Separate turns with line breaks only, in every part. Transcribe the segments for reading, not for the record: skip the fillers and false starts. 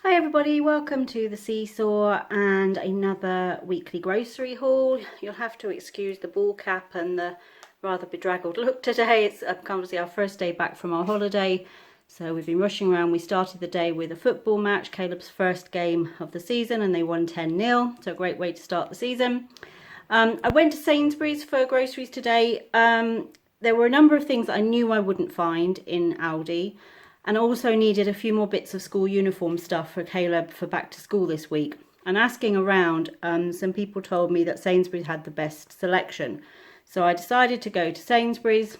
Hi everybody, welcome to the Seesaw and another weekly grocery haul. You'll have to excuse the ball cap and the rather bedraggled look today. It's obviously our first day back from our holiday, so we've been rushing around. We started the day with a football match, Caleb's first game of the season, and they won 10-0, so a great way to start the season. I went to Sainsbury's for groceries today. There were a number of things that I knew I wouldn't find in Aldi. And I also needed a few more bits of school uniform stuff for Caleb for back to school this week. And asking around, some people told me that Sainsbury's had the best selection. So I decided to go to Sainsbury's.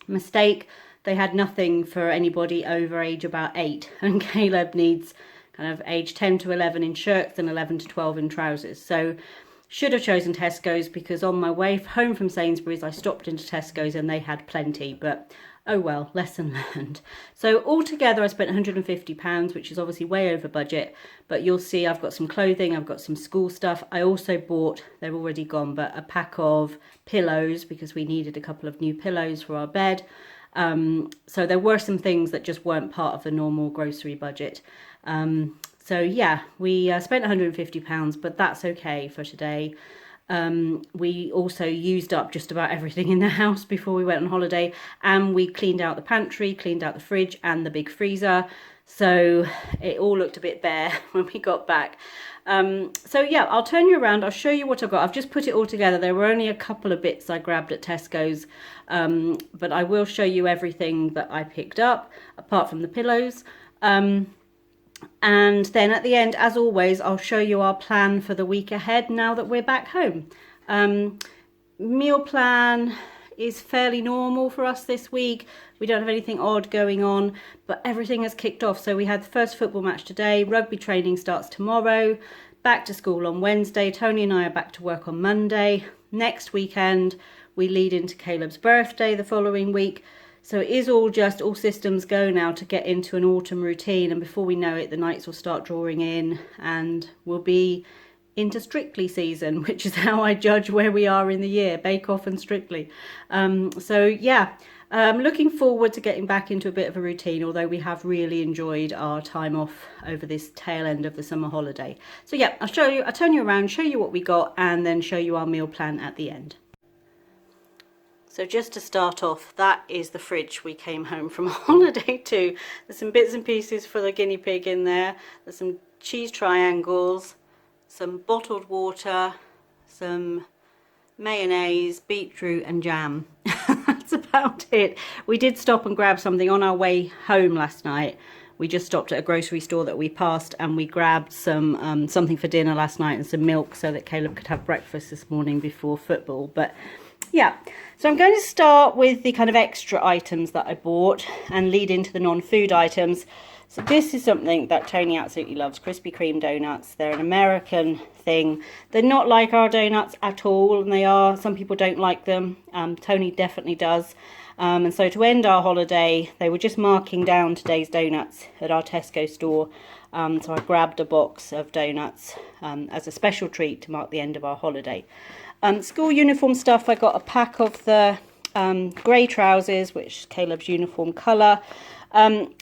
Mistake, they had nothing for anybody over age about 8. And Caleb needs kind of age 10 to 11 in shirts and 11 to 12 in trousers. So should have chosen Tesco's, because on my way home from Sainsbury's I stopped into Tesco's and they had plenty, but oh well, lesson learned. So altogether I spent £150, which is obviously way over budget, but you'll see I've got some clothing, I've got some school stuff. I also bought, they're already gone, but a pack of pillows because we needed a couple of new pillows for our bed. So there were some things that just weren't part of the normal grocery budget. So yeah, we spent £150, but that's okay for today. We also used up just about everything in the house before we went on holiday, and we cleaned out the pantry, cleaned out the fridge and the big freezer. So it all looked a bit bare when we got back. So yeah, I'll turn you around. I'll show you what I've got. I've just put it all together. There were only a couple of bits I grabbed at Tesco's, but I will show you everything that I picked up apart from the pillows. And then at the end, as always, I'll show you our plan for the week ahead now that we're back home. Meal plan is fairly normal for us this week. We don't have anything odd going on, but everything has kicked off. So we had the first football match today, rugby training starts tomorrow, back to school on Wednesday. Tony and I are back to work on Monday. Next weekend, we lead into Caleb's birthday the following week. So it is all systems go now to get into an autumn routine, and before we know it, the nights will start drawing in and we'll be into Strictly season, which is how I judge where we are in the year, Bake Off and Strictly. So yeah, looking forward to getting back into a bit of a routine, although we have really enjoyed our time off over this tail end of the summer holiday. So yeah, I'll turn you around, show you what we got, and then show you our meal plan at the end. So just to start off, that is the fridge we came home from holiday to. There's some bits and pieces for the guinea pig in there. There's some cheese triangles, some bottled water, some mayonnaise, beetroot and jam. That's about it. We did stop and grab something on our way home last night. We just stopped at a grocery store that we passed and we grabbed some something for dinner last night and some milk so that Caleb could have breakfast this morning before football. But yeah, so I'm going to start with the kind of extra items that I bought and lead into the non-food items. So this is something that Tony absolutely loves, Krispy Kreme donuts. They're an American thing. They're not like our donuts at all, and some people don't like them. Tony definitely does. And so to end our holiday, they were just marking down today's donuts at our Tesco store. So I grabbed a box of donuts as a special treat to mark the end of our holiday. School uniform stuff, I got a pack of the grey trousers, which is Caleb's uniform colour.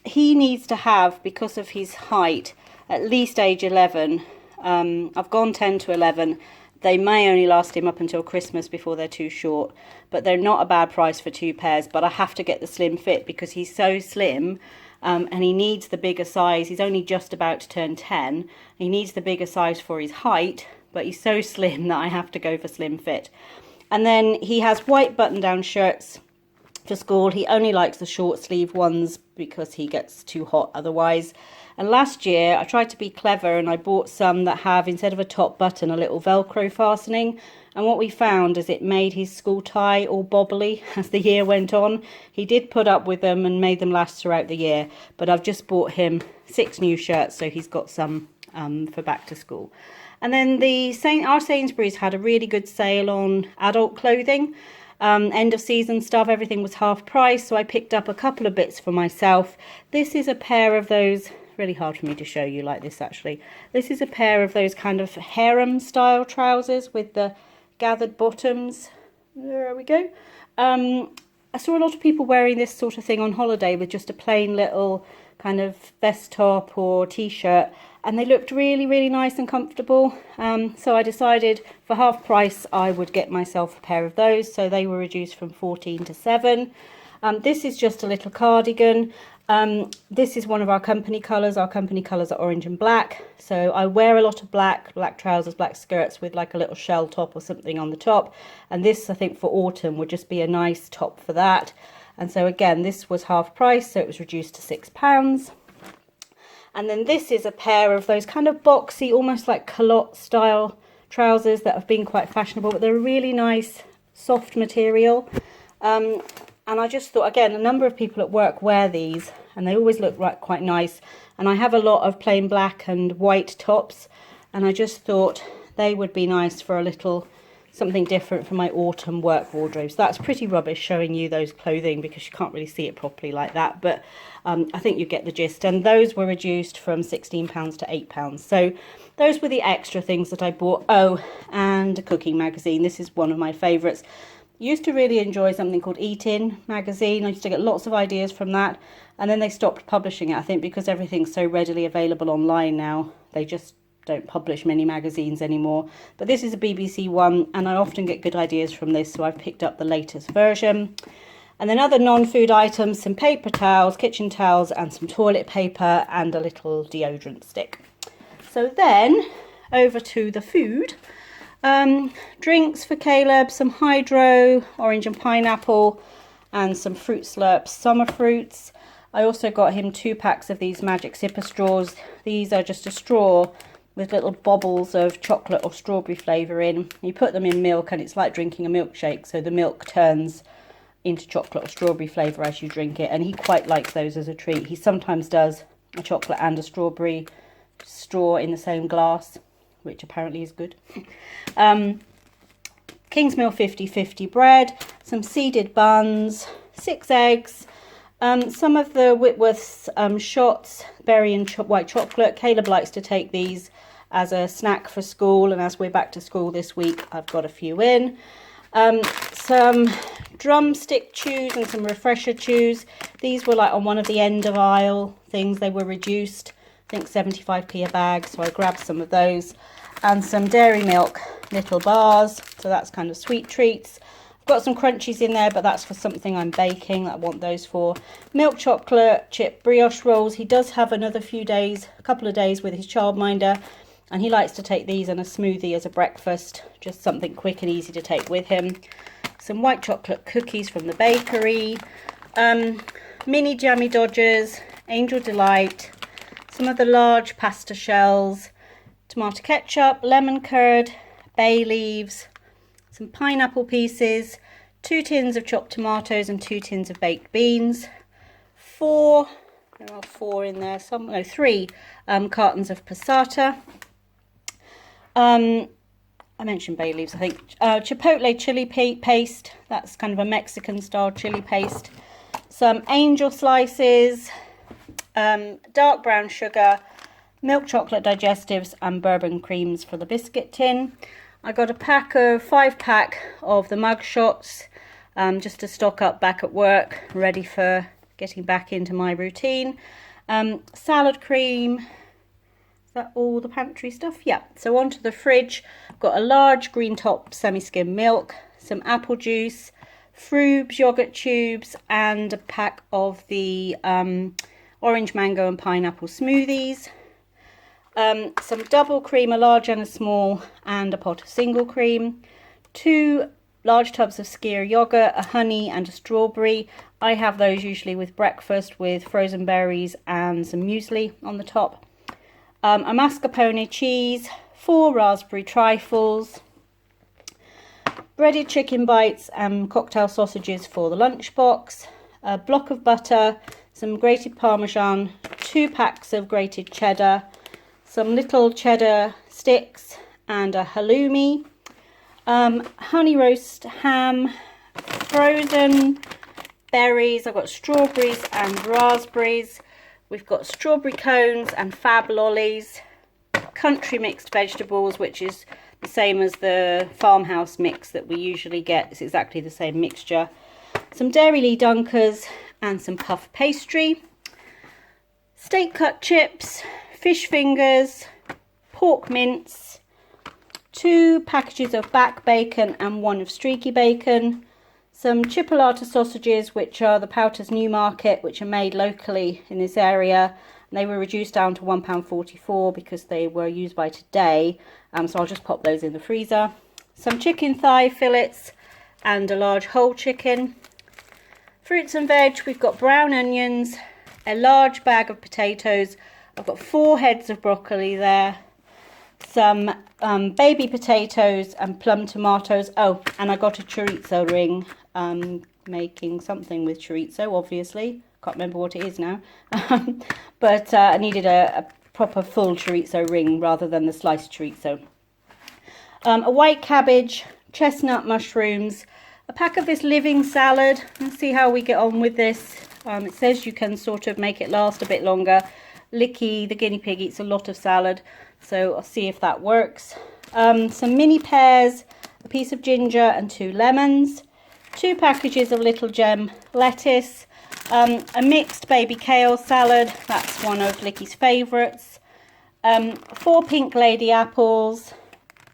He needs to have, because of his height, at least age 11. I've gone 10 to 11. They may only last him up until Christmas before they're too short, but they're not a bad price for 2 pairs. But I have to get the slim fit because he's so slim, and he needs the bigger size. He's only just about to turn 10. He needs the bigger size for his height, but he's so slim that I have to go for slim fit. And then he has white button-down shirts for school. He only likes the short sleeve ones because he gets too hot otherwise. And last year I tried to be clever and I bought some that have, instead of a top button, a little Velcro fastening. And what we found is it made his school tie all bobbly as the year went on. He did put up with them and made them last throughout the year, but I've just bought him 6 new shirts, so he's got some for back to school. And then our Sainsbury's had a really good sale on adult clothing. End of season stuff, everything was half price, so I picked up a couple of bits for myself. This is a pair of those, really hard for me to show you like this actually. This is a pair of those kind of harem style trousers with the gathered bottoms. There we go. I saw a lot of people wearing this sort of thing on holiday with just a plain little kind of vest top or t-shirt, and they looked really, really nice and comfortable. So I decided for half price I would get myself a pair of those. So they were reduced from 14 to 7. This is just a little cardigan. This is one of our company colours. Our company colours are orange and black. So I wear a lot of black trousers, black skirts with like a little shell top or something on the top. And this, I think, for autumn would just be a nice top for that. And so again, this was half price, so it was reduced to £6. And then this is a pair of those kind of boxy, almost like culotte style trousers that have been quite fashionable, but they're a really nice soft material. And I just thought, again, a number of people at work wear these and they always look quite nice. And I have a lot of plain black and white tops, and I just thought they would be nice for a little something different for my autumn work wardrobe. So that's pretty rubbish showing you those clothing because you can't really see it properly like that. But I think you get the gist. And those were reduced from £16 to £8. So those were the extra things that I bought. Oh, and a cooking magazine. This is one of my favourites. Used to really enjoy something called Eat In magazine. I used to get lots of ideas from that, and then they stopped publishing it, I think, because everything's so readily available online now. They just don't publish many magazines anymore. But this is a BBC one, and I often get good ideas from this, so I've picked up the latest version. And then other non-food items, some paper towels, kitchen towels, and some toilet paper, and a little deodorant stick. So then over to the food. Drinks for Caleb, some hydro, orange and pineapple, and some fruit slurps, summer fruits. I also got him 2 packs of these magic sipper straws. These are just a straw with little bobbles of chocolate or strawberry flavour in. You put them in milk and it's like drinking a milkshake, so the milk turns into chocolate or strawberry flavour as you drink it, and he quite likes those as a treat. He sometimes does a chocolate and a strawberry straw in the same glass, which apparently is good. Kingsmill 50/50 bread, some seeded buns, 6 eggs, some of the Whitworth's shots, berry and white chocolate. Caleb likes to take these as a snack for school, and as we're back to school this week, I've got a few in. Some drumstick chews and some refresher chews. These were like on one of the end of aisle things. They were reduced, I think 75p a bag, so I grabbed some of those. And some dairy milk little bars, so that's kind of sweet treats. I've got some crunchies in there, but that's for something I'm baking that I want those for. Milk chocolate chip brioche rolls. He does have another a couple of days with his childminder, and he likes to take these in a smoothie as a breakfast, just something quick and easy to take with him. Some white chocolate cookies from the bakery, mini jammy dodgers, Angel Delight, some of the large pasta shells, tomato ketchup, lemon curd, bay leaves, some pineapple pieces, 2 tins of chopped tomatoes and 2 tins of baked beans, 3 cartons of passata. I mentioned bay leaves, I think. Chipotle chili paste, that's kind of a Mexican style chili paste. Some angel slices, dark brown sugar, milk chocolate digestives, and bourbon creams for the biscuit tin. I got a 5-pack of the mug shots, just to stock up back at work, ready for getting back into my routine. Salad cream. Is that all the pantry stuff? Yeah. So onto the fridge. I've got a large green top semi-skim milk, some apple juice, Frubes yogurt tubes, and a pack of the orange, mango, and pineapple smoothies. Some double cream, a large and a small, and a pot of single cream, 2 large tubs of skyr yogurt, a honey and a strawberry. I have those usually with breakfast with frozen berries and some muesli on the top. A mascarpone cheese, 4 raspberry trifles, breaded chicken bites and cocktail sausages for the lunchbox, a block of butter, some grated parmesan, 2 packs of grated cheddar, some little cheddar sticks, and a halloumi, honey roast ham, frozen berries. I've got strawberries and raspberries. We've got strawberry cones and fab lollies, country mixed vegetables, which is the same as the farmhouse mix that we usually get. It's exactly the same mixture. Some Dairy Lee Dunkers and some puff pastry. steak cut chips, fish fingers, pork mince, 2 packages of back bacon and 1 of streaky bacon, some chipolata sausages, which are the Powter's Newmarket, which are made locally in this area. And they were reduced down to £1.44 because they were used by today. So I'll just pop those in the freezer. Some chicken thigh fillets and a large whole chicken. Fruits and veg, we've got brown onions, a large bag of potatoes. I've got 4 heads of broccoli there. Some baby potatoes and plum tomatoes. Oh, and I got a chorizo ring, making something with chorizo, obviously. Can't remember what it is now. But I needed a proper full chorizo ring rather than the sliced chorizo. A white cabbage, chestnut mushrooms, a pack of this living salad. Let's see how we get on with this. It says you can sort of make it last a bit longer. Licky, the guinea pig, eats a lot of salad, so I'll see if that works. Some mini pears, a piece of ginger and 2 lemons, 2 packages of Little Gem lettuce, a mixed baby kale salad, that's one of Licky's favourites, 4 pink lady apples,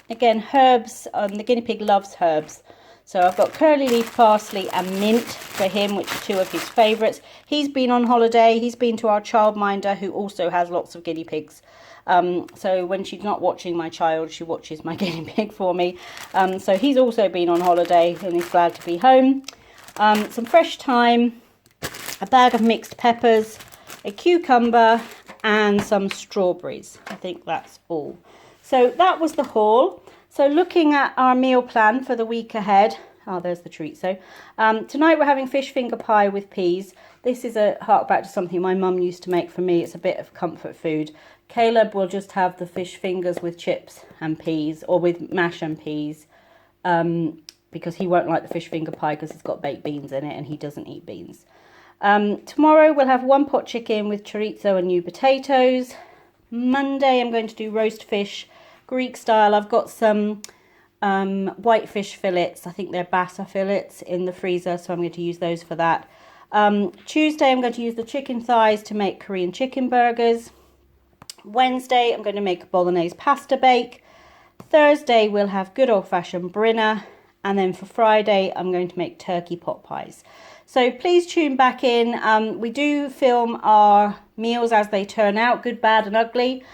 again herbs, the guinea pig loves herbs. So I've got curly leaf parsley and mint for him, which are 2 of his favourites. He's been on holiday. He's been to our childminder, who also has lots of guinea pigs. So when she's not watching my child, she watches my guinea pig for me. So he's also been on holiday and he's glad to be home. Some fresh thyme, a bag of mixed peppers, a cucumber and some strawberries. I think that's all. So that was the haul. So looking at our meal plan for the week ahead, oh, there's the chorizo. Tonight we're having fish finger pie with peas. This is a hark back to something my mum used to make for me. It's a bit of comfort food. Caleb will just have the fish fingers with chips and peas, or with mash and peas, because he won't like the fish finger pie because it's got baked beans in it and he doesn't eat beans. Tomorrow we'll have 1 pot chicken with chorizo and new potatoes. Monday I'm going to do roast fish, Greek style. I've got some white fish fillets. I think they're bassa fillets in the freezer, so I'm going to use those for that. Tuesday I'm going to use the chicken thighs to make Korean chicken burgers. Wednesday I'm going to make a bolognese pasta bake. Thursday we'll have good old-fashioned brinner, and then for Friday I'm going to make turkey pot pies. So please tune back in. We do film our meals as they turn out, good, bad and ugly,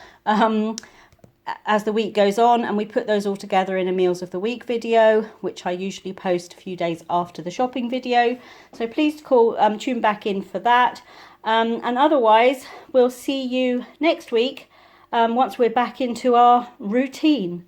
as the week goes on, and we put those all together in a Meals of the Week video, which I usually post a few days after the shopping video. So please tune back in for that. And otherwise, we'll see you next week once we're back into our routine.